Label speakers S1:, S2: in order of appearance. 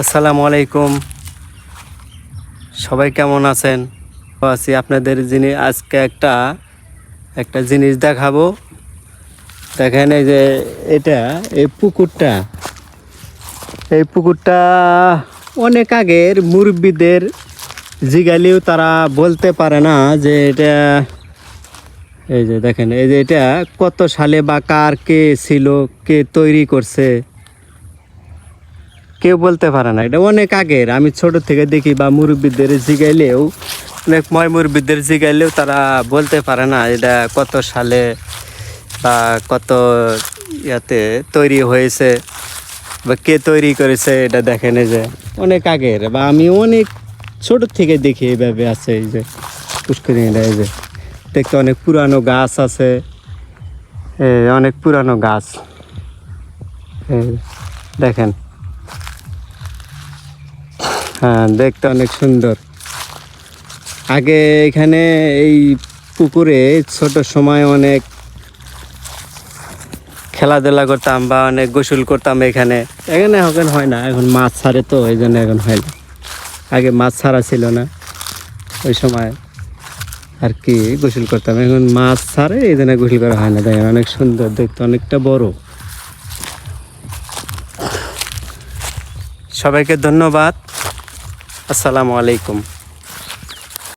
S1: আসসালামু আলাইকুম। সবাই কেমন আছেন? আছি আপনাদের আজকে একটা জিনিস দেখাবো। দেখেন এই যে এই পুকুরটা অনেক আগের মুরব্বীদের জিগালিও তারা বলতে পারে না যে এটা, এই যে দেখেন এই যে এটা কত সালে বা কার কে ছিল, কে তৈরি করছে, কেউ বলতে পারে না। এটা অনেক আগের, আমি ছোট থেকে দেখি বা মুরব্বীদের জিগাইলেও, অনেক মুরব্বীদের জিগাইলেও তারা বলতে পারে না এটা কত সালে বা কত ইয়াতে তৈরি হয়েছে বা কে তৈরি করেছে। এটা দেখেন এই যে অনেক আগের, বা আমি অনেক ছোট থেকে দেখি এইভাবে আছে। এই যে পুষ্করিণীটা, এই যে দেখতে অনেক পুরানো গাছ আছে, অনেক পুরানো গাছ। দেখেন, হ্যাঁ, দেখতে অনেক সুন্দর। আগে এখানে এই পুকুরে ছোট সময় অনেক খেলাধুলা করতাম বা অনেক গোসল করতাম। এখানে এখন হয় না, এখন মাছ ছাড়ে, তো এই জন্য এখন হয় না। আগে মাছ ছাড়া ছিল না ওই সময়, আর কি গোসল করতাম। এখন মাছ ছাড়ে, এই জন্য গোসল করা হয় না। দেখেন অনেক সুন্দর দেখতে, অনেকটা বড়। সবাইকে ধন্যবাদ। আসসালামু আলাইকুম।